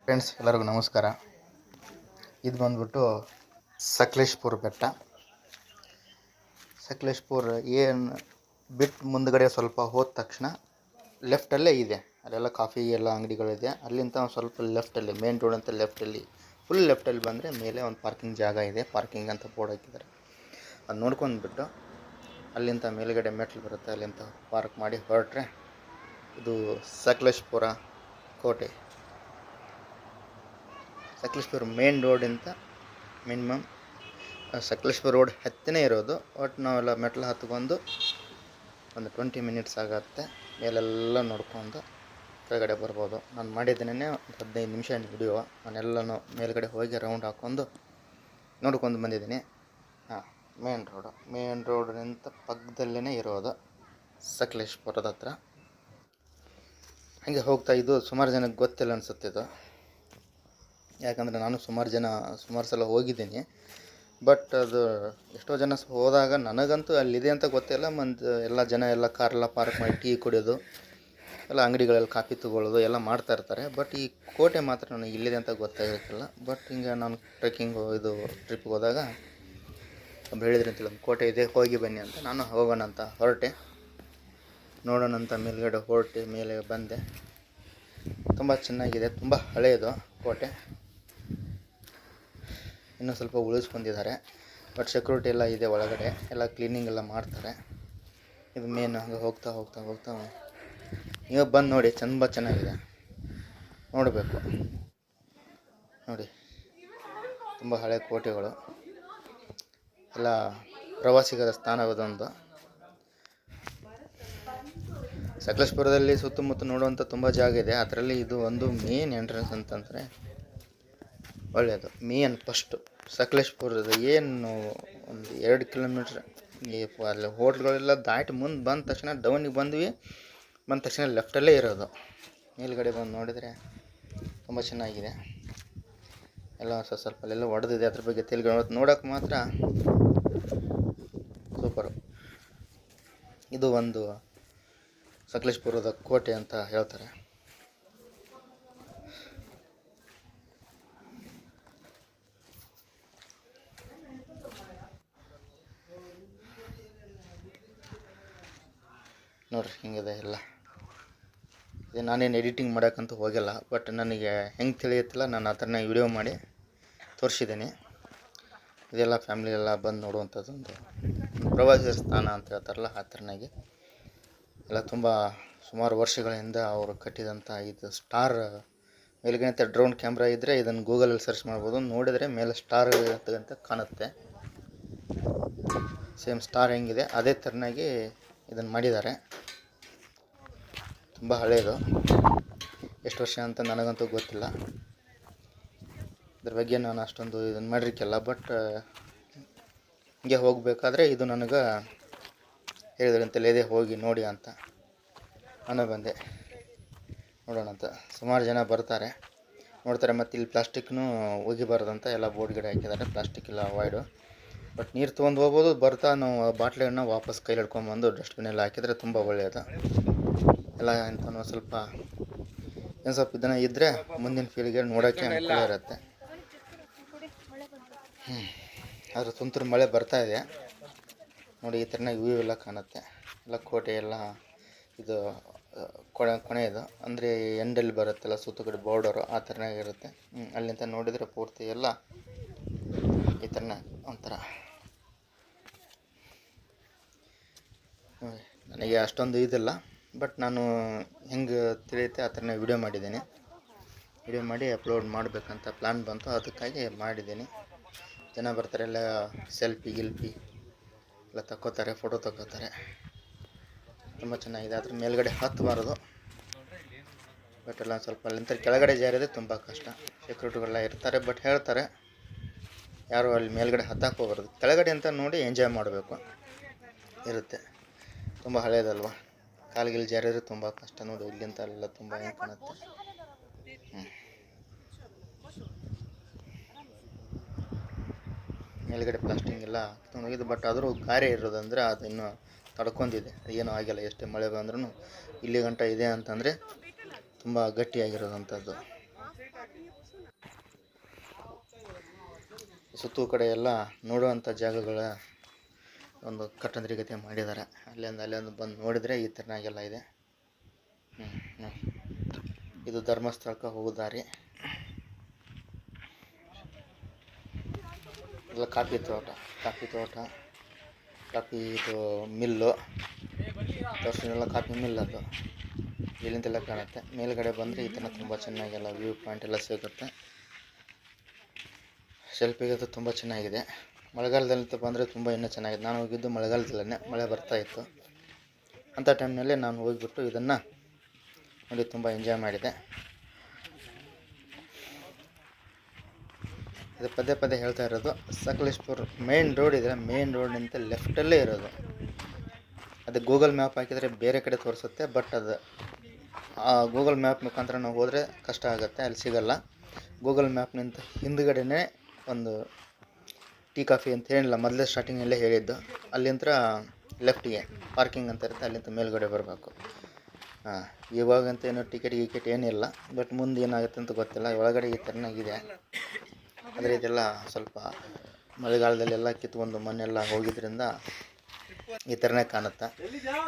Friends ಎಲ್ಲರಿಗೂ ನಮಸ್ಕಾರ. ಇದು ಬಂದ್ಬಿಟ್ಟು ಸಕಲೇಶಪುರ ಬೆಟ್ಟ. ಸಕಲೇಶಪುರ ಏನು ಬಿಟ್ಟು ಮುಂದ್ಗಡೆ ಸ್ವಲ್ಪ ಹೋದ ತಕ್ಷಣ ಲೆಫ್ಟಲ್ಲೇ ಇದೆ, ಅಲ್ಲೆಲ್ಲ ಕಾಫಿ ಎಲ್ಲ ಅಂಗಡಿಗಳಿದೆ. ಅಲ್ಲಿಂದ ಒಂದು ಸ್ವಲ್ಪ ಲೆಫ್ಟಲ್ಲಿ ಮೇನ್ ರೋಡ್ ಅಂತ ಲೆಫ್ಟಲ್ಲಿ ಫುಲ್ ಲೆಫ್ಟಲ್ಲಿ ಬಂದರೆ ಮೇಲೆ ಒಂದು ಪಾರ್ಕಿಂಗ್ ಜಾಗ ಇದೆ. ಪಾರ್ಕಿಂಗ್ ಅಂತ ಬೋರ್ಡ್ ಹಾಕಿದ್ದಾರೆ. ಅದು ನೋಡ್ಕೊಂಡ್ಬಿಟ್ಟು ಅಲ್ಲಿಂದ ಮೇಲುಗಡೆ ಮೆಟ್ಲು ಬರುತ್ತೆ, ಅಲ್ಲಿಂದ ಪಾರ್ಕ್ ಮಾಡಿ ಹೊರಟ್ರೆ ಇದು ಸಕಲೇಶಪುರ ಕೋಟೆ. ಸಕಲೇಶಪುರ ಮೇನ್ ರೋಡಿಂದ ಮಿನಿಮಮ್ ಸಕಲೇಶಪುರ ರೋಡ್ ಹತ್ತಿನೇ ಇರೋದು. ಒಟ್ಟು ನಾವೆಲ್ಲ ಮೆಟ್ಲು ಹತ್ಕೊಂಡು ಒಂದು 20 ಮಿನಿಟ್ಸ್ ಆಗುತ್ತೆ. ಮೇಲೆಲ್ಲ ನೋಡ್ಕೊಂಡು ಕೆಳಗಡೆ ಬರ್ಬೋದು. ನಾನು ಮಾಡಿದ್ದೇನೆ ಒಂದು 15 ನಿಮಿಷ ವಿಡಿಯೋ. ನಾನೆಲ್ಲನೂ ಮೇಲ್ಗಡೆ ಹೋಗಿ ರೌಂಡ್ ಹಾಕ್ಕೊಂಡು ನೋಡ್ಕೊಂಡು ಬಂದಿದ್ದೀನಿ. ಮೇನ್ ರೋಡ್ನಿಂದ ಪಕ್ಕದಲ್ಲೇ ಇರೋದು ಸಕಲೇಶಪುರದ ಹತ್ರ. ಹಾಗೆ ಹೋಗ್ತಾ ಇದು ಸುಮಾರು ಜನಕ್ಕೆ ಗೊತ್ತಿಲ್ಲ ಅನಿಸುತ್ತೆ ಇದು, ಯಾಕಂದರೆ ನಾನು ಸುಮಾರು ಸಲ ಹೋಗಿದ್ದೀನಿ. ಬಟ್ ಅದು ಎಷ್ಟೋ ಜನ ಹೋದಾಗ ನನಗಂತೂ ಅಲ್ಲಿದೆ ಅಂತ ಗೊತ್ತಿಲ್ಲ. ಎಲ್ಲ ಜನ ಎಲ್ಲ ಕಾರೆಲ್ಲ ಪಾರ್ಕ್ ಮಾಡಿ ಟೀ ಕುಡಿಯೋದು, ಎಲ್ಲ ಅಂಗಡಿಗಳಲ್ಲಿ ಕಾಫಿ ತೊಗೊಳ್ಳೋದು ಎಲ್ಲ ಮಾಡ್ತಾಯಿರ್ತಾರೆ. ಬಟ್ ಈ ಕೋಟೆ ಮಾತ್ರ ನನಗೆ ಇಲ್ಲಿದೆ ಅಂತ ಗೊತ್ತಾಗಿರಲಿಲ್ಲ. ಬಟ್ ಹಿಂಗೆ ನಾನು ಟ್ರಿಪ್ಗೆ ಹೋದಾಗ ಒಬ್ಬರು ಹೇಳಿದ್ರು ಅಂತಿಲ್ಲ, ಒಂದು ಕೋಟೆ ಇದೆ ಹೋಗಿ ಬನ್ನಿ ಅಂತ. ನಾನು ಹೋಗೋಣ ಅಂತ ಹೊರಟೆ, ನೋಡೋಣ ಅಂತ ಮೇಲ್ಗಡೆ ಹೊರಟೆ. ಮೇಲೆ ಬಂದೆ. ತುಂಬ ಚೆನ್ನಾಗಿದೆ, ತುಂಬ ಹಳೆಯದು ಕೋಟೆ. ಇನ್ನೂ ಸ್ವಲ್ಪ ಉಳಿಸ್ಕೊಂಡಿದ್ದಾರೆ. ಬಟ್ ಸೆಕ್ಯೂರಿಟಿ ಎಲ್ಲ ಇದೆ ಒಳಗಡೆ, ಎಲ್ಲ ಕ್ಲೀನಿಂಗ್ ಎಲ್ಲ ಮಾಡ್ತಾರೆ. ಇದು ಮೇನ್. ಹಂಗೆ ಹೋಗ್ತಾ ನೀವು ಬಂದು ನೋಡಿ, ತುಂಬ ಚೆನ್ನಾಗಿದೆ, ನೋಡಬೇಕು. ನೋಡಿ, ತುಂಬ ಹಳೆ ಕೋಟೆಗಳು, ಎಲ್ಲ ಪ್ರವಾಸಿಗರ ಸ್ಥಾನವಾದೊಂದು. ಸಕಲೇಶಪುರದಲ್ಲಿ ಸುತ್ತಮುತ್ತ ನೋಡುವಂಥ ತುಂಬ ಜಾಗ ಇದೆ. ಅದರಲ್ಲಿ ಇದು ಒಂದು ಮೇನ್ ಎಂಟ್ರೆನ್ಸ್ ಅಂತಂದರೆ ಒಳ್ಳೆಯದು. ಮೇನ್ ಫಸ್ಟು ಸಕಲೇಶಪುರದ ಏನು ಒಂದು 2 ಕಿಲೋಮೀಟ್ರ್ ಅಲ್ಲಿ ಹೋಟ್ಲ್ಗಳೆಲ್ಲ ದಾಟಿ ಮುಂದೆ ಬಂದ ತಕ್ಷಣ ಡೌನಿಗೆ ಬಂದ ತಕ್ಷಣ ಲೆಫ್ಟಲ್ಲೇ ಇರೋದು. ಮೇಲ್ಗಡೆ ಬಂದು ನೋಡಿದರೆ ತುಂಬ ಚೆನ್ನಾಗಿದೆ. ಎಲ್ಲ ಸ್ವಲ್ಪ ಅಲ್ಲೆಲ್ಲ ಹೊಡೆದಿದೆ, ಅದ್ರ ಬಗ್ಗೆ ನೋಡೋಕೆ ಮಾತ್ರ ಸೂಪರು. ಇದು ಒಂದು ಸಕಲೇಶಪುರದ ಕೋಟೆ ಅಂತ ಹೇಳ್ತಾರೆ. ನೋಡ್ರಿ ಹಿಂಗಿದೆ ಎಲ್ಲ. ಇದು ನಾನೇನು ಎಡಿಟಿಂಗ್ ಮಾಡೋಕ್ಕಂತೂ ಹೋಗಿಲ್ಲ, ಬಟ್ ನನಗೆ ಹೆಂಗೆ ತಿಳಿಯುತ್ತಿಲ್ಲ, ನಾನು ಆ ಥರನೇ ವಿಡಿಯೋ ಮಾಡಿ ತೋರಿಸಿದ್ದೀನಿ. ಇದೆಲ್ಲ ಫ್ಯಾಮಿಲಿ ಎಲ್ಲ ಬಂದು ನೋಡುವಂಥದ್ದೊಂದು ಪ್ರವಾಸಿ ಸ್ಥಾನ ಅಂತ ಹೇಳ್ತಾರಲ್ಲ, ಆ ಥರನಾಗಿ ಎಲ್ಲ ತುಂಬ ಸುಮಾರು ವರ್ಷಗಳಿಂದ ಅವರು ಕಟ್ಟಿದಂಥ ಇದು ಸ್ಟಾರ್ ಮೇಲ್ಗಡೆ ಡ್ರೋನ್ ಕ್ಯಾಮ್ರಾ ಇದ್ದರೆ ಇದನ್ನು ಗೂಗಲಲ್ಲಿ ಸರ್ಚ್ ಮಾಡ್ಬೋದು. ನೋಡಿದರೆ ಮೇಲೆ ಸ್ಟಾರ್ ಅಂತ ಕಾಣುತ್ತೆ. ಸೇಮ್ ಸ್ಟಾರ್ ಹೆಂಗಿದೆ ಅದೇ ಥರನಾಗಿ ಇದನ್ನು ಮಾಡಿದ್ದಾರೆ. ತುಂಬ ಹಳೆಯದು, ಎಷ್ಟು ವರ್ಷ ಅಂತ ನನಗಂತೂ ಗೊತ್ತಿಲ್ಲ. ಇದ್ರ ಬಗ್ಗೆ ನಾನು ಅಷ್ಟೊಂದು ಇದನ್ನು ಮಾಡಿರ್ಕಿಲ್ಲ. ಬಟ್ ಹಿಂಗೆ ಹೋಗಬೇಕಾದ್ರೆ ಇದು ನನಗೆ ಹೇಳಿದ್ರಂತೆಲ್ಲ ಇದೆ ಹೋಗಿ ನೋಡಿ ಅಂತ ನಾನು ಬಂದೆ. ನೋಡೋಣ ಅಂತ ಸುಮಾರು ಜನ ಬರ್ತಾರೆ, ನೋಡ್ತಾರೆ. ಮತ್ತು ಇಲ್ಲಿ ಪ್ಲಾಸ್ಟಿಕ್ನೂ ಒಗಿಬಾರ್ದಂತ ಎಲ್ಲ ಬೋರ್ಡ್ ಗಿಡ ಹಾಕಿದ್ದಾರೆ, ಪ್ಲಾಸ್ಟಿಕ್ ಎಲ್ಲ ಅವಾಯ್ಡು. ಬಟ್ ನೀರು ತೊಗೊಂಡು ಹೋಗ್ಬೋದು. ಬರ್ತಾ ನಾವು ಬಾಟ್ಲಿಯನ್ನು ವಾಪಸ್ ಕೈಲಿ ಹಿಡ್ಕೊಂಬಂದು ಡಸ್ಟ್ಬಿನೆಲ್ಲ ಹಾಕಿದರೆ ತುಂಬ ಒಳ್ಳೆಯದು. ಎಲ್ಲ ಎಂತ ಸ್ವಲ್ಪ ಇದನ್ನು ಇದ್ದರೆ ಮುಂದಿನ ಫೀಲ್ಗೆ ನೋಡೋಕ್ಕೆ ಅನುಕೂಲ ಇರುತ್ತೆ. ಆದರೆ ತುಂತುರು ಮಳೆ ಬರ್ತಾ ಇದೆ ನೋಡಿ, ಈ ಥರನಾಗಿ ವ್ಯೂ ಎಲ್ಲ ಕಾಣುತ್ತೆ. ಎಲ್ಲ ಕೋಟೆ ಎಲ್ಲ ಇದು ಕೊನೆಯದು ಅಂದರೆ ಎಂಡಲ್ಲಿ ಬರುತ್ತಲ್ಲ ಸುತ್ತ ಕಡೆ ಬಾರ್ಡರು, ಆ ಥರನಾಗಿರುತ್ತೆ. ಅಲ್ಲಿಂದ ನೋಡಿದರೆ ಪೂರ್ತಿ ಎಲ್ಲ ಈ ಥರನ ಒಂಥರ. ನನಗೆ ಅಷ್ಟೊಂದು ಇದಿಲ್ಲ, ಬಟ್ ನಾನು ಹೆಂಗೆ ತಿಳಿಯುತ್ತೆ ಆ ಥರನೇ ವಿಡಿಯೋ ಮಾಡಿದ್ದೀನಿ. ವಿಡಿಯೋ ಮಾಡಿ ಅಪ್ಲೋಡ್ ಮಾಡಬೇಕಂತ ಪ್ಲ್ಯಾನ್ ಬಂತು, ಅದಕ್ಕಾಗಿ ಮಾಡಿದ್ದೀನಿ. ಜನ ಬರ್ತಾರೆ, ಎಲ್ಲ ಸೆಲ್ಫಿ ಎಲ್ಲ ತಗೋತಾರೆ, ಫೋಟೋ ತಗೋತಾರೆ. ತುಂಬ ಚೆನ್ನಾಗಿದೆ. ಅದ್ರ ಮೇಲ್ಗಡೆ ಹತ್ತಬಾರದು. ಬಟ್ ಎಲ್ಲ ಸ್ವಲ್ಪ ಅಲ್ಲಿಂದ ಕೆಳಗಡೆ ಜಾರಿದೆ ತುಂಬ ಕಷ್ಟ. ಸೆಕ್ಯೂರಿಟಿಗಳೆಲ್ಲ ಇರ್ತಾರೆ, ಬಟ್ ಹೇಳ್ತಾರೆ ಯಾರು ಅಲ್ಲಿ ಮೇಲ್ಗಡೆ ಹತ್ತಕ್ಕೆ ಹೋಗ್ಬಾರ್ದು, ಕೆಳಗಡೆ ಅಂತ ನೋಡಿ ಎಂಜಾಯ್ ಮಾಡಬೇಕು ಇರುತ್ತೆ. ತುಂಬ ಹಳೆಯದಲ್ವ, ಕಾಲಿಗೆ ಜಾರಿದ್ರೆ ತುಂಬ ಕಷ್ಟ. ನೋಡಿ ಇಲ್ಲಿಂದ ಎಲ್ಲ ತುಂಬ ಹೆಂಗೆ ಕಾಣುತ್ತೆ. ಮೇಲ್ಗಡೆ ಪ್ಲಾಸ್ಟಿಂಗ್ ಎಲ್ಲ ಹೋಗಿದ್ದು. ಬಟ್ ಆದರೂ ಗಾರೆ ಇರೋದಂದರೆ ಅದು ಇನ್ನೂ ತಡ್ಕೊಂಡಿದೆ, ಏನೂ ಆಗಿಲ್ಲ. ಎಷ್ಟೇ ಮಳೆ ಬಂದ್ರೂ ಇಲ್ಲಿ ಗಂಟ ಇದೆ ಅಂತಂದರೆ ತುಂಬ ಗಟ್ಟಿಯಾಗಿರೋದಂಥದ್ದು. ಸುತ್ತೂ ಕಡೆ ಎಲ್ಲ ನೋಡುವಂಥ ಜಾಗಗಳ ಒಂದು ಕಟ್ಟಂದ್ರಿಗತೆ ಮಾಡಿದ್ದಾರೆ. ಅಲ್ಲೊಂದು ಬಂದು ನೋಡಿದರೆ ಈ ಥರನಾಗೆಲ್ಲ ಇದೆ. ಇದು ಧರ್ಮಸ್ಥಳಕ್ಕೆ ಹೋಗೋ ದಾರಿ. ಎಲ್ಲ ಕಾಫಿ ತೋಟ, ಕಾಫಿ ಇದು ಮಿಲ್ಲು ತೋರಿಸಿನೆಲ್ಲ ಕಾಫಿ ಮಿಲ್ ಅದು ಇಲ್ಲಿಂದೆಲ್ಲ ಕಾಣುತ್ತೆ. ಮೇಲ್ಗಡೆ ಬಂದರೆ ಈ ಥರ ತುಂಬ ಚೆನ್ನಾಗೆಲ್ಲ ವ್ಯೂ ಪಾಯಿಂಟ್ ಎಲ್ಲ ಸಿಗುತ್ತೆ. ಸೆಲ್ಫಿಗೆ ಅದು ತುಂಬ ಚೆನ್ನಾಗಿದೆ. ಮಳೆಗಾಲದಲ್ಲಿ ಬಂದರೆ ತುಂಬ ಇನ್ನೂ ಚೆನ್ನಾಗಿದೆ. ನಾನು ಹೋಗಿದ್ದು ಮಳೆಗಾಲದಲ್ಲೇ, ಮಳೆ ಬರ್ತಾಯಿತ್ತು. ಅಂಥ ಟೈಮ್ನಲ್ಲಿ ನಾನು ಹೋಗಿಬಿಟ್ಟು ಇದನ್ನು ನೋಡಿ ತುಂಬ ಎಂಜಾಯ್ ಮಾಡಿದೆ. ಇದು ಪದೇ ಹೇಳ್ತಾ ಇರೋದು ಸಕಲೇಶ್ಪುರ ಮೇನ್ ರೋಡ್ ಇದೆ. ಮೇನ್ ರೋಡ್ನಿಂದ ಲೆಫ್ಟಲ್ಲೇ ಇರೋದು. ಅದು ಗೂಗಲ್ ಮ್ಯಾಪ್ ಹಾಕಿದರೆ ಬೇರೆ ಕಡೆ ತೋರಿಸುತ್ತೆ. ಬಟ್ ಅದು ಗೂಗಲ್ ಮ್ಯಾಪ್ ಮುಖಾಂತರ ನಾವು ಹೋದರೆ ಕಷ್ಟ ಆಗುತ್ತೆ, ಅಲ್ಲಿ ಸಿಗಲ್ಲ. ಗೂಗಲ್ ಮ್ಯಾಪ್ನಿಂದ ಹಿಂದುಗಡೆನೇ ಒಂದು ಟೀ ಕಾಫಿ ಅಂತ ಏನಿಲ್ಲ, ಮೊದಲೇ ಸ್ಟಾರ್ಟಿಂಗಲ್ಲೇ ಹೇಳಿದ್ದು. ಅಲ್ಲಿಂದ ಲೆಫ್ಟಿಗೆ ಪಾರ್ಕಿಂಗ್ ಅಂತ ಇರುತ್ತೆ, ಅಲ್ಲಿಂದ ಮೇಲ್ಗಡೆ ಬರಬೇಕು. ಇವಾಗಂತ ಏನೋ ಟಿಕೆಟ್ ಏನಿಲ್ಲ. ಬಟ್ ಮುಂದೆ ಏನಾಗುತ್ತೆ ಅಂತ ಗೊತ್ತಿಲ್ಲ. ಒಳಗಡೆ ಈ ಥರನಾಗಿದೆ. ಆದರೆ ಇದೆಲ್ಲ ಸ್ವಲ್ಪ ಮಳೆಗಾಲದಲ್ಲೆಲ್ಲ ಕಿತ್ಕೊಂಡು ಮಣ್ಣೆಲ್ಲ ಹೋಗಿದ್ದರಿಂದ ಈ ಥರನೇ ಕಾಣುತ್ತೆ.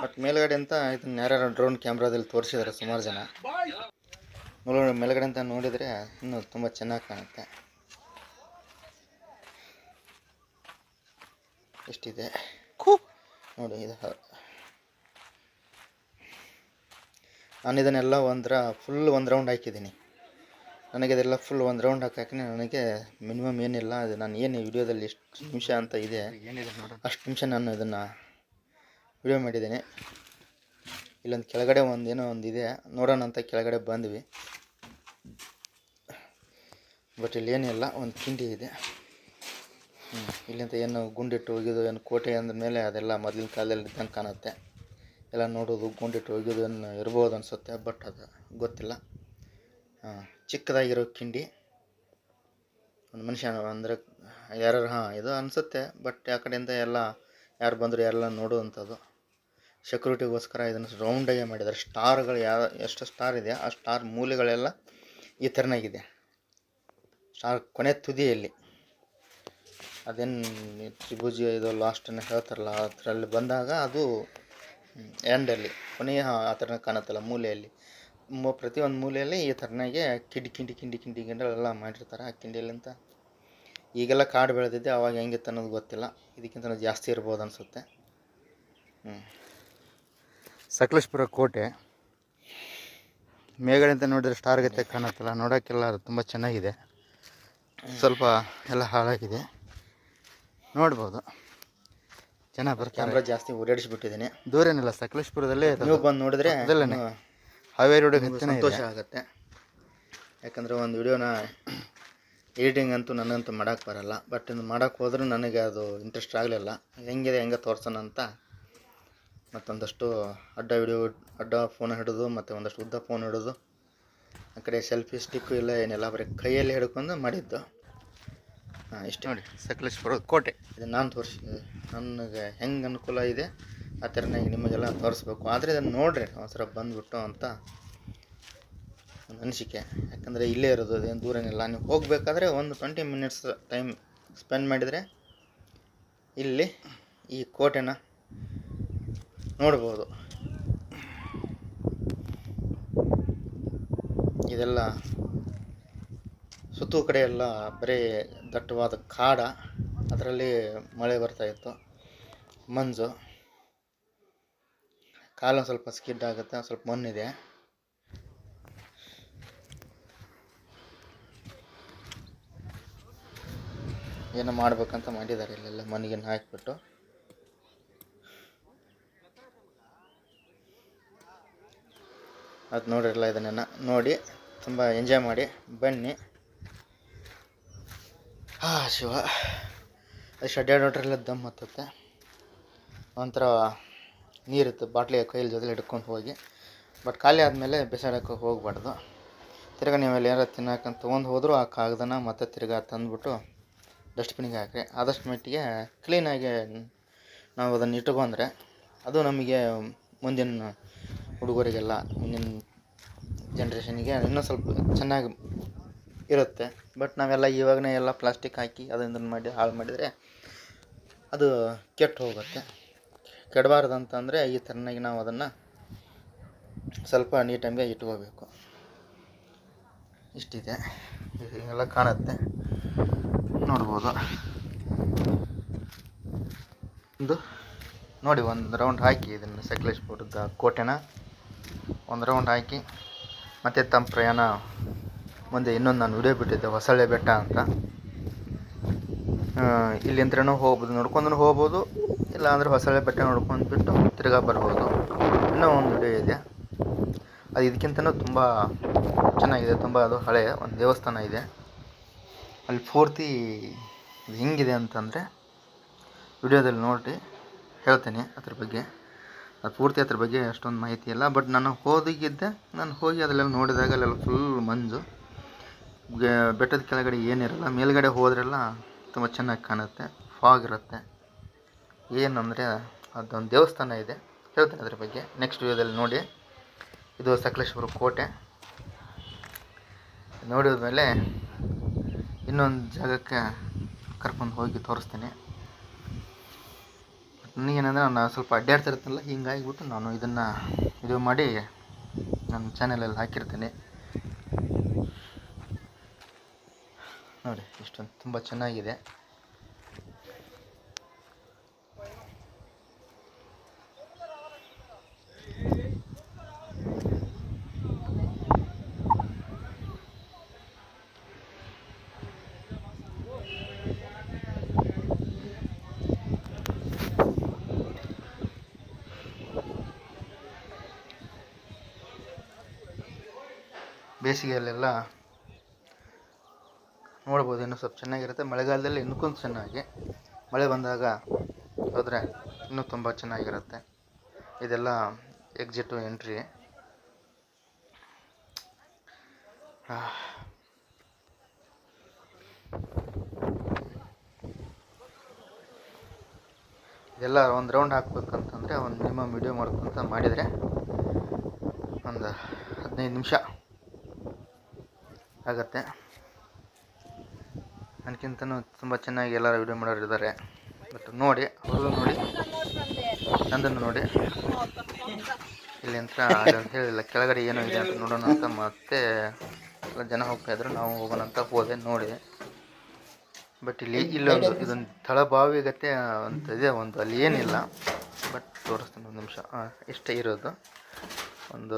ಬಟ್ ಮೇಲ್ಗಡೆ ಅಂತ ಇದನ್ನು ಯಾರ್ಯಾರು ಡ್ರೋನ್ ಕ್ಯಾಮ್ರಾದಲ್ಲಿ ತೋರಿಸಿದ್ದಾರೆ ಸುಮಾರು ಜನ. ಮೇಲ್ಗಡೆ ಅಂತ ನೋಡಿದರೆ ಇನ್ನೂ ತುಂಬ ಚೆನ್ನಾಗಿ ಕಾಣುತ್ತೆ. ಎಷ್ಟಿದೆ ನೋಡಿ. ಇದು ನಾನು ಇದನ್ನೆಲ್ಲ ಫುಲ್ ಒಂದು ರೌಂಡ್ ಹಾಕಿದ್ದೀನಿ. ನನಗೆ ಇದೆಲ್ಲ ಫುಲ್ ಒಂದು ರೌಂಡ್ ಹಾಕಿ ನನಗೆ ಮಿನಿಮಮ್ ಏನಿಲ್ಲ, ಅದು ನಾನು ಏನು ವಿಡಿಯೋದಲ್ಲಿ ಎಷ್ಟು ನಿಮಿಷ ಅಂತ ಇದೆ ಅಷ್ಟು ನಿಮಿಷ ನಾನು ಇದನ್ನು ವಿಡಿಯೋ ಮಾಡಿದ್ದೀನಿ. ಇಲ್ಲೊಂದು ಕೆಳಗಡೆ ಏನೋ ಒಂದಿದೆ, ನೋಡೋಣ ಅಂತ ಕೆಳಗಡೆ ಬಂದ್ವಿ. ಬಟ್ ಇಲ್ಲಿ ಏನಿಲ್ಲ, ಒಂದು ಕಿಂಡಿ ಇದೆ. ಇಲ್ಲಿಂದ ಏನು ಗುಂಡಿಟ್ಟು ಹೋಗಿದ್ದು ಏನು ಕೋಟೆ ಅಂದಮೇಲೆ ಅದೆಲ್ಲ ಮೊದಲಿನ ಕಾಲದಲ್ಲಿ ಇದ್ದಂಗೆ ಕಾಣುತ್ತೆ. ಎಲ್ಲ ನೋಡೋದು ಗುಂಡಿಟ್ಟು ಹೋಗಿದ್ದು ಏನು ಇರ್ಬೋದು ಅನಿಸುತ್ತೆ. ಬಟ್ ಅದು ಗೊತ್ತಿಲ್ಲ. ಚಿಕ್ಕದಾಗಿರೋ ಕಿಂಡಿ, ಒಂದು ಮನುಷ್ಯ ಅಂದರೆ ಯಾರು ಇದು ಅನಿಸುತ್ತೆ. ಬಟ್ ಆ ಕಡೆಯಿಂದ ಎಲ್ಲ ಯಾರು ಬಂದರು ಎಲ್ಲ ನೋಡುವಂಥದ್ದು. ಸೆಕ್ಯೂರಿಟಿಗೋಸ್ಕರ ಇದನ್ನು ರೌಂಡಾಗೆ ಮಾಡಿದ್ದಾರೆ. ಸ್ಟಾರ್ಗಳು ಎಷ್ಟು ಸ್ಟಾರ್ ಇದೆ ಆ ಸ್ಟಾರ್ ಮೂಲೆಗಳೆಲ್ಲ ಈ ಥರನಾಗಿದೆ. ಸ್ಟಾರ್ ಕೊನೆ ತುದಿಯಲ್ಲಿ ಅದೇನು ತ್ರಿಭುಜ ಇದು ಲಾಸ್ಟನ್ನು ಹೇಳ್ತಾರಲ್ಲ, ಆ ಥರಲ್ಲಿ ಬಂದಾಗ ಅದು ಎಂಡಲ್ಲಿ ಕೊನೆಯ ಆ ಥರ ಕಾಣುತ್ತಲ್ಲ ಮೂಲೆಯಲ್ಲಿ. ಪ್ರತಿಯೊಂದು ಮೂಲೆಯಲ್ಲಿ ಈ ಥರನಾಗೆ ಕಿಂಡಿಗಳೆಲ್ಲ ಮಾಡಿರ್ತಾರೆ. ಆ ಕಿಂಡಿಯಲ್ಲಿಂತ ಈಗೆಲ್ಲ ಕಾಡು ಬೆಳೆದಿದ್ದೆ, ಅವಾಗ ಹೆಂಗಿತ್ತು ಅನ್ನೋದು ಗೊತ್ತಿಲ್ಲ. ಇದಕ್ಕಿಂತ ಜಾಸ್ತಿ ಇರ್ಬೋದು ಅನಿಸುತ್ತೆ. ಸಕಲೇಶ್ಪುರ ಕೋಟೆ ಮೇಲ್ಗಡೆ ಅಂತ ನೋಡಿದ್ರೆ ಸ್ಟಾರ್ ಗತೆ ಕಾಣುತ್ತಲ್ಲ, ನೋಡೋಕ್ಕೆಲ್ಲ ತುಂಬ ಚೆನ್ನಾಗಿದೆ. ಸ್ವಲ್ಪ ಎಲ್ಲ ಹಾಳಾಗಿದೆ, ನೋಡ್ಬೋದು. ಜನ ಬರ್ತಾರೆ. ಕ್ಯಾಮ್ರಾ ಜಾಸ್ತಿ ಓಡಾಡಿಸ್ಬಿಟ್ಟಿದ್ದೀನಿ. ದೂರ ಏನಿಲ್ಲ, ಸಕಲೇಶ್ಪುರದಲ್ಲೇ ನೀವು ಬಂದು ನೋಡಿದ್ರೆ ಅದಲ್ಲೇ ಹಾವೇರಿ ರೋಡಿಗೆ ಸಂತೋಷ ಆಗುತ್ತೆ. ಯಾಕಂದರೆ ಒಂದು ವಿಡಿಯೋನ ಎಡಿಟಿಂಗ್ ಅಂತೂ ನನಗಂತೂ ಮಾಡೋಕ್ಕೆ ಬರಲ್ಲ. ಬಟ್ ಇದು ಮಾಡೋಕ್ಕೆ ಹೋದ್ರೂ ನನಗೆ ಅದು ಇಂಟ್ರೆಸ್ಟ್ ಆಗಲಿಲ್ಲ. ಹೆಂಗೆ ತೋರ್ಸೋಣ ಅಂತ ಮತ್ತೊಂದಷ್ಟು ಅಡ್ಡ ಫೋನ್ ಹಿಡಿದು ಮತ್ತು ಒಂದಷ್ಟು ಉದ್ದ ಫೋನ್ ಹಿಡಿದು ಆ ಕಡೆ ಸೆಲ್ಫಿ ಸ್ಟಿಕ್ಕು ಇಲ್ಲ ಏನಿಲ್ಲ, ಬರೀ ಕೈಯಲ್ಲಿ ಹಿಡ್ಕೊಂಡು ಮಾಡಿದ್ದು. ಇಷ್ಟು ನೋಡಿ ಸಕಲೇಶ್ಪುರ ಕೋಟೆ. ಇದು ನಾನು ನನಗೆ ಹೆಂಗೆ ಅನುಕೂಲ ಇದೆ ಆ ಥರನಾಗಿ ನಿಮಗೆಲ್ಲ ತೋರಿಸ್ಬೇಕು. ಆದರೆ ಇದನ್ನು ನೋಡ್ರಿ ಒಂದ್ಸಲ ಬಂದುಬಿಟ್ಟು ಅಂತ ಒಂದು ಅನಿಸಿಕೆ. ಯಾಕಂದರೆ ಇಲ್ಲೇ ಇರೋದು, ಅದೇನು ದೂರನಿಲ್ಲ. ನೀವು ಹೋಗಬೇಕಾದ್ರೆ ಒಂದು 20 ಮಿನಿಟ್ಸ್ ಟೈಮ್ ಸ್ಪೆಂಡ್ ಮಾಡಿದರೆ ಇಲ್ಲಿ ಈ ಕೋಟೆನ ನೋಡ್ಬೋದು. ಇದೆಲ್ಲ ಸುತ್ತೂ ಕಡೆ ಎಲ್ಲ ಬರೀ ದಟ್ಟವಾದ ಕಾಡ, ಅದರಲ್ಲಿ ಮಳೆ ಬರ್ತಾಯಿತ್ತು, ಮಂಜು. ಕಾಲು ಸ್ವಲ್ಪ ಸ್ಕಿಡ್ ಆಗುತ್ತೆ, ಸ್ವಲ್ಪ ಮಣ್ಣಿದೆ. ಏನೋ ಮಾಡ್ಬೇಕಂತ ಮಾಡಿದ್ದಾರೆ ಇಲ್ಲೆಲ್ಲ ಮಣ್ಣಿಗೆ ಹಾಕಿಬಿಟ್ಟು. ಅದು ನೋಡಿರಲ್ಲ, ಇದನ್ನೆಲ್ಲ ನೋಡಿ ತುಂಬ ಎಂಜಾಯ್ ಮಾಡಿ ಬನ್ನಿ. ಶಿವ, ಅದು ಅಡ್ಡಾಡೋಟ್ರೆಲ್ಲ ದಮ್ ಹತ್ತುತ್ತೆ. ಒಂಥರ ನೀರಿತ್ತು, ಬಾಟ್ಲಿ ಕೈಯಲ್ಲಿ ಜೊತೆ ಹಿಡ್ಕೊಂಡು ಹೋಗಿ. ಬಟ್ ಖಾಲಿ ಆದಮೇಲೆ ಬಿಸಾಡೋಕ್ಕೆ ಹೋಗಬಾರ್ದು. ತಿರ್ಗಿ ನೀವೆಲ್ಲ ಏನಾರು ತಿನ್ನೋಕಂತ ತೊಗೊಂಡು ಹೋದರೂ ಆ ಕಾಗದನ ಮತ್ತೆ ತಿರ್ಗಿ ತಂದುಬಿಟ್ಟು ಡಸ್ಟ್ಬಿನ್ಗೆ ಹಾಕ್ರಿ. ಆದಷ್ಟು ಮಟ್ಟಿಗೆ ಕ್ಲೀನಾಗಿ ನಾವು ಅದನ್ನು ಇಟ್ಕೊಂಡ್ರೆ ಅದು ನಮಗೆ ಮುಂದಿನ ಹುಡುಗರಿಗೆಲ್ಲ, ಮುಂದಿನ ಜನ್ರೇಷನ್ಗೆ ಇನ್ನೂ ಸ್ವಲ್ಪ ಚೆನ್ನಾಗಿ ಇರುತ್ತೆ. ಬಟ್ ನಾವೆಲ್ಲ ಇವಾಗನೇ ಎಲ್ಲ ಪ್ಲಾಸ್ಟಿಕ್ ಹಾಕಿ ಅದನ್ನು ಮಾಡಿ ಹಾಳು ಮಾಡಿದರೆ ಅದು ಕೆಟ್ಟು ಹೋಗುತ್ತೆ. ಕೆಡಬಾರ್ದಂತಂದರೆ ಈ ಥರನಾಗಿ ನಾವು ಅದನ್ನು ಸ್ವಲ್ಪ ನೀಟಾಗಿ ಇಟ್ಕೋಬೇಕು. ಇಷ್ಟಿದೆ, ಎಲ್ಲ ಕಾಣುತ್ತೆ, ನೋಡ್ಬೋದು. ನೋಡಿ, ಒಂದು ರೌಂಡ್ ಹಾಕಿ ಇದನ್ನು ಸಕಲೇಶಪುರದ ಕೋಟೆನ ಒಂದು ರೌಂಡ್ ಹಾಕಿ ಮತ್ತು ತಮ್ಮ ಪ್ರಯಾಣ ಮುಂದೆ ಇನ್ನೊಂದು ನಾನು ವಿಡಿಯೋ ಬಿಟ್ಟಿದ್ದೆ, ಹೊಸಳ್ಳಿ ಬೆಟ್ಟ ಅಂತ. ಇಲ್ಲಿಂದ್ರೂ ಹೋಗ್ಬೋದು, ನೋಡ್ಕೊಂಡು ಹೋಗ್ಬೋದು, ಇಲ್ಲ ಅಂದರೆ ಹೊಸಳ್ಳಿ ಬೆಟ್ಟ ನೋಡ್ಕೊಂಡು ಬಿಟ್ಟು ತಿರ್ಗಾ ಬರ್ಬೋದು. ಇನ್ನೂ ಒಂದು ವಿಡಿಯೋ ಇದೆ, ಅದು ಇದಕ್ಕಿಂತನೂ ತುಂಬ ಚೆನ್ನಾಗಿದೆ. ತುಂಬ ಅದು ಹಳೆಯ ಒಂದು ದೇವಸ್ಥಾನ ಇದೆ. ಅಲ್ಲಿ ಪೂರ್ತಿ ಇದು ಹೆಂಗಿದೆ ಅಂತಂದರೆ ವಿಡಿಯೋದಲ್ಲಿ ನೋಡಿ ಹೇಳ್ತೀನಿ ಅದ್ರ ಬಗ್ಗೆ. ಅದು ಪೂರ್ತಿ ಅದ್ರ ಬಗ್ಗೆ ಅಷ್ಟೊಂದು ಮಾಹಿತಿ ಇಲ್ಲ. ಬಟ್ ನಾನು ಹೋಗಿ ಅದೆಲ್ಲ ನೋಡಿದಾಗ ಅಲ್ಲೆಲ್ಲ ಫುಲ್ ಮಂಜು, ಬೆಟ್ಟದ ಕೆಳಗಡೆ ಏನಿರಲ್ಲ, ಮೇಲ್ಗಡೆ ಹೋದ್ರೆಲ್ಲ ತುಂಬ ಚೆನ್ನಾಗಿ ಕಾಣುತ್ತೆ, ಫಾಗ್ ಇರುತ್ತೆ. ಏನಂದರೆ ಅದೊಂದು ದೇವಸ್ಥಾನ ಇದೆ, ಹೇಳ್ತೀನಿ ಅದ್ರ ಬಗ್ಗೆ ನೆಕ್ಸ್ಟ್ ವಿಡಿಯೋದಲ್ಲಿ ನೋಡಿ. ಇದು ಸಕಲೇಶಪುರ ಕೋಟೆ. ನೋಡಿದ್ಮೇಲೆ ಇನ್ನೊಂದು ಜಾಗಕ್ಕೆ ಕರ್ಕೊಂಡು ಹೋಗಿ ತೋರಿಸ್ತೀನಿ. ನನಗೇನಂದರೆ ನಾನು ಸ್ವಲ್ಪ ಅಡ್ಡಾಡ್ತಿರ್ತೀನಲ್ಲ, ಹಿಂಗಾಗಿಬಿಟ್ಟು ನಾನು ಇದನ್ನು ವಿಡಿಯೋ ಮಾಡಿ ನನ್ನ ಚಾನಲಲ್ಲಿ ಹಾಕಿರ್ತೀನಿ. ನೋಡಿ, ಇಷ್ಟೊಂದು ತುಂಬ ಚೆನ್ನಾಗಿದೆ. ಬೇಸಿಗೆಯಲ್ಲೆಲ್ಲ ನೋಡ್ಬೋದು, ಇನ್ನೂ ಸ್ವಲ್ಪ ಚೆನ್ನಾಗಿರುತ್ತೆ. ಮಳೆಗಾಲದಲ್ಲಿ ಇನ್ನೂ ಚೆನ್ನಾಗಿ, ಮಳೆ ಬಂದಾಗ ಹೋದರೆ ಇನ್ನೂ ತುಂಬ ಚೆನ್ನಾಗಿರುತ್ತೆ. ಇದೆಲ್ಲ ಎಕ್ಸಿಟು ಎಂಟ್ರಿ. ಇದೆಲ್ಲ ಒಂದು ರೌಂಡ್ ಹಾಕ್ಬೇಕಂತಂದರೆ ಒಂದು ಮಿನಿಮಮ್ ವಿಡಿಯೋ ಮಾಡ್ಕೊಂತ ಮಾಡಿದರೆ ಒಂದು 15 ನಿಮಿಷ ಆಗುತ್ತೆ. ನನಗಿಂತನೂ ತುಂಬ ಚೆನ್ನಾಗಿ ಎಲ್ಲರೂ ವಿಡಿಯೋ ಮಾಡೋರು ಇದ್ದಾರೆ. ಬಟ್ ನೋಡಿ, ಅವರು ನೋಡಿ, ನಂದನ್ನು ನೋಡಿ. ಇಲ್ಲಿ ಅಂತ ಅಂತ ಹೇಳಿಲ್ಲ, ಕೆಳಗಡೆ ಏನೋ ಇದೆ ಅಂತ ನೋಡೋಣ ಅಂತ ಮತ್ತೆ ಎಲ್ಲ ಜನ ಹೋಗ್ತಾಯಿದ್ರು, ನಾವು ಹೋಗೋಣ ಅಂತ ಹೋದೆ, ನೋಡಿದೆ. ಬಟ್ ಇಲ್ಲೊಂದು ಇದೊಂದು ತಳಬಾವಿ ಗತೆ ಅಂತ ಇದೆ, ಒಂದು ಅಲ್ಲಿ ಏನಿಲ್ಲ. ಬಟ್ ತೋರಿಸ್ತೀನಿ ಒಂದು ನಿಮಿಷ. ಇಷ್ಟೇ ಇರೋದು, ಒಂದು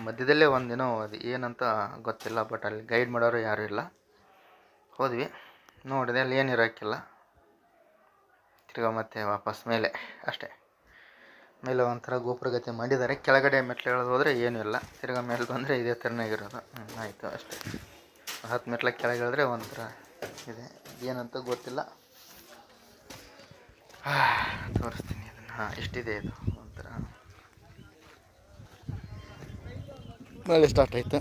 ಮಧ್ಯದಲ್ಲೇ ಒಂದೇನೋ ಅದು ಏನಂತ ಗೊತ್ತಿಲ್ಲ. ಬಟ್ ಅಲ್ಲಿ ಗೈಡ್ ಮಾಡೋರು ಯಾರೂ ಇಲ್ಲ. ಹೋದ್ವಿ, ನೋಡಿದೆ, ಅಲ್ಲಿ ಏನಿರೋಕ್ಕಿಲ್ಲ. ತಿರ್ಗಾ ಮತ್ತೆ ವಾಪಸ್ ಮೇಲೆ ಅಷ್ಟೇ. ಮೇಲೆ ಒಂಥರ ಗೋಪುರ ಗತಿ ಮಾಡಿದ್ದಾರೆ. ಕೆಳಗಡೆ ಮೆಟ್ಲು ಇಳಿದು ಹೋದರೆ ಏನೂ ಇಲ್ಲ. ತಿರ್ಗಾ ಮೇಲೆ ಬಂದರೆ ಇದೇ ಥರನಾಗಿರೋದು. ಆಯಿತು ಅಷ್ಟೇ. 10 ಮೆಟ್ಲ ಕೆಳಗೆ ಇಳಿದ್ರೆ ಒಂಥರ ಇದೆ, ಏನಂತ ಗೊತ್ತಿಲ್ಲ. ತೋರಿಸ್ತೀನಿ ಅದನ್ನು. ಎಷ್ಟಿದೆ ಇದು, ಒಂಥರ ಮಳೆ ಸ್ಟಾರ್ಟ್ ಆಯಿತು.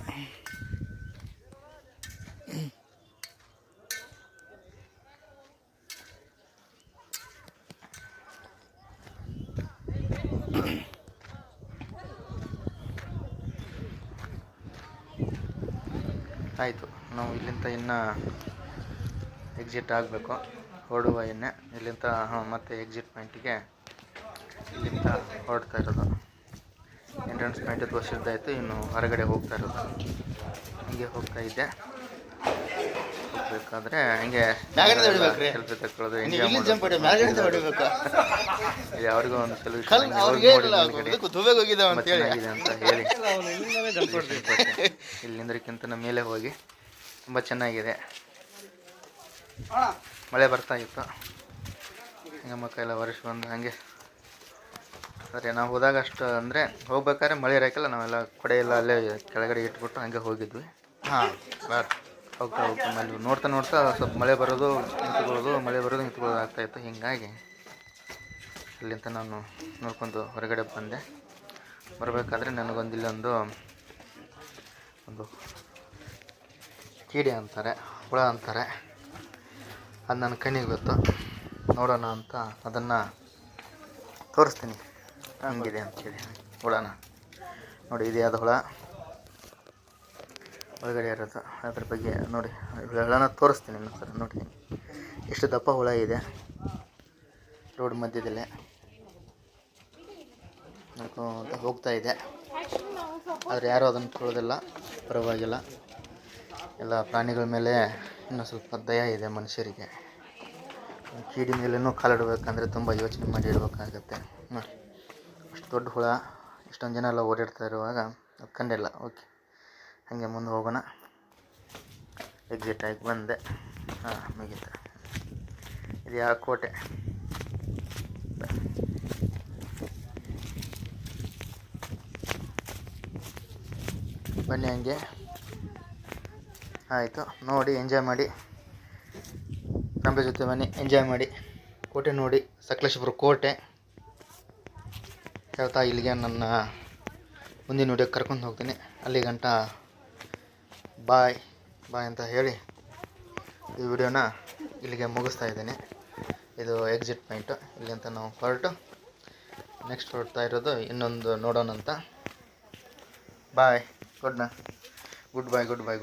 ಆಯಿತು, ನಾವು ಇಲ್ಲಿಂದ ಇನ್ನು ಎಕ್ಸಿಟ್ ಆಗಬೇಕು, ಹೊರಡುವ ಎಣ್ಣೆ ಇಲ್ಲಿಂದ. ಮತ್ತೆ ಎಕ್ಸಿಟ್ ಪಾಯಿಂಟಿಗೆ ಇಲ್ಲಿಂದ ಹೊರಡ್ತಾ ಇರೋದು. ಎಂಟ್ರೆನ್ಸ್ ಪಾಯಿಂಟ್ ತೋರಿಸಿದ್ದಾಯಿತು, ಇನ್ನು ಹೊರಗಡೆ ಹೋಗ್ತಾ ಇರೋದು. ಹೀಗೆ ಹೋಗ್ತಾ ಇದ್ದೆ. ಹೋಗ್ಬೇಕಾದ್ರೆ ಹಂಗೆ ಸೆಲ್ಫಿ ತಗೊಳ್ಳೋದು, ಎಂಜಾಯ್ ಮಾಡೋದು. ಅವ್ರಿಗೂ ಒಂದು ಸೆಲ್ಫಿ ಚೆನ್ನಾಗಿದೆ ಅಂತ ಹೇಳಿ ಇಲ್ಲಿಂದ್ರಕ್ಕಿಂತ ಮೇಲೆ ಹೋಗಿ ತುಂಬ ಚೆನ್ನಾಗಿದೆ. ಮಳೆ ಬರ್ತಾ ಇತ್ತು, ಹಿಂಗೆ ಮಕ್ಕಳೆಲ್ಲ ವರ್ಷ ಬಂದು ಹಾಗೆ. ಆದರೆ ನಾವು ಹೋದಾಗ ಅಷ್ಟು ಅಂದರೆ ಹೋಗ್ಬೇಕಾದ್ರೆ ಮಳೆ ಇರೋಕ್ಕಿಲ್ಲ, ನಾವೆಲ್ಲ ಕೊಡೆ ಎಲ್ಲ ಅಲ್ಲೇ ಕೆಳಗಡೆ ಇಟ್ಬಿಟ್ಟು ಹಂಗೆ ಹೋಗಿದ್ವಿ. ಹೋಗ್ತಾ ಅಲ್ಲಿ ನೋಡ್ತಾ ಸ್ವಲ್ಪ ಮಳೆ ಬರೋದು ನಿಂತ್ಕೊಳ್ಳೋದು, ಮಳೆ ಬರೋದು ನಿಂತ್ಕೊಳ್ಳೋದು ಆಗ್ತಾಯಿತ್ತು. ಹೀಗಾಗಿ ಅಲ್ಲಿಂದ ನಾನು ನೋಡ್ಕೊಂಡು ಹೊರಗಡೆ ಬಂದೆ. ಬರಬೇಕಾದ್ರೆ ನನಗೊಂದು ಇಲ್ಲೊಂದು ಕೀಡೆ ಅಂತಾರೆ, ಹುಳ ಅಂತಾರೆ, ಅದು ನನ್ನ ಕಣ್ಣಿಗೆ ಗೊತ್ತು. ನೋಡೋಣ ಅಂತ ಅದನ್ನು ತೋರಿಸ್ತೀನಿ ಹಂಗಿದೆ ಅಂಥೇಳಿ. ಹುಳನ ನೋಡಿ, ಇದೆ ಅದು ಹುಳ. ಒಳಗಡೆ ಇರೋದು ಅದ್ರ ಬಗ್ಗೆ ನೋಡಿ, ಹುಳನ ತೋರಿಸ್ತೀನಿ ಇನ್ನೊಂದ್ಸಲ ನೋಡಿ. ಎಷ್ಟು ದಪ್ಪ ಹುಳ ಇದೆ ರೋಡ್ ಮಧ್ಯದಲ್ಲೇ ನಡ್ಕೊಂಡು ಹೋಗ್ತಾ ಇದೆ. ಆದರೆ ಯಾರೂ ಅದನ್ನು ತೊಳೋದಿಲ್ಲ, ಪರವಾಗಿಲ್ಲ. ಎಲ್ಲ ಪ್ರಾಣಿಗಳ ಮೇಲೆ ಇನ್ನೂ ಸ್ವಲ್ಪ ದಯ ಇದೆ ಮನುಷ್ಯರಿಗೆ. ಕೀಡಿ ಮೇಲೇನೂ ಕಾಲಿಡಬೇಕಂದ್ರೆ ತುಂಬ ಯೋಚನೆ ಮಾಡಿ ಇಡಬೇಕಾಗತ್ತೆ ನೋಡಿ. ಅಷ್ಟು ದೊಡ್ಡ ಹುಳ, ಇಷ್ಟೊಂದು ಜನ ಎಲ್ಲ ಓಡಾಡ್ತಾ ಇರುವಾಗ ಅದು ಕಂಡಿಲ್ಲ. ಓಕೆ, ಹಾಗೆ ಮುಂದೆ ಹೋಗೋಣ. ಎಕ್ಸಿಟ್ ಆಗಿ ಬಂದೆ. ಮುಗೀತು. ಇದು ಯಾವ ಕೋಟೆ? ಬನ್ನಿ ಹಂಗೆ. ಆಯಿತು, ನೋಡಿ ಎಂಜಾಯ್ ಮಾಡಿ, ನಮ್ಮ ಜೊತೆ ಬನ್ನಿ ಎಂಜಾಯ್ ಮಾಡಿ. ಕೋಟೆ ನೋಡಿ, ಸಕಲೇಶಪುರ ಕೋಟೆ ಹೇಳ್ತಾ ಇಲ್ಲಿಗೆ ನನ್ನ ಮುಂದಿನ ವಿಡಿಯೋಕ್ಕೆ ಕರ್ಕೊಂಡು ಹೋಗ್ತೀನಿ. ಅಲ್ಲಿ ಗಂಟ ಬಾಯ್ ಬಾಯ್ ಅಂತ ಹೇಳಿ ಈ ವಿಡಿಯೋನ ಇಲ್ಲಿಗೆ ಮುಗಿಸ್ತಾ ಇದ್ದೀನಿ. ಇದು ಎಕ್ಸಿಟ್ ಪಾಯಿಂಟು. ಇಲ್ಲಿ ಅಂತ ನಾವು ಹೊರಟು ನೆಕ್ಸ್ಟ್ ಹೊರಡ್ತಾ ಇರೋದು ಇನ್ನೊಂದು ನೋಡೋಣ ಅಂತ. ಬಾಯ್, ಗುಡ್ ಬೈ.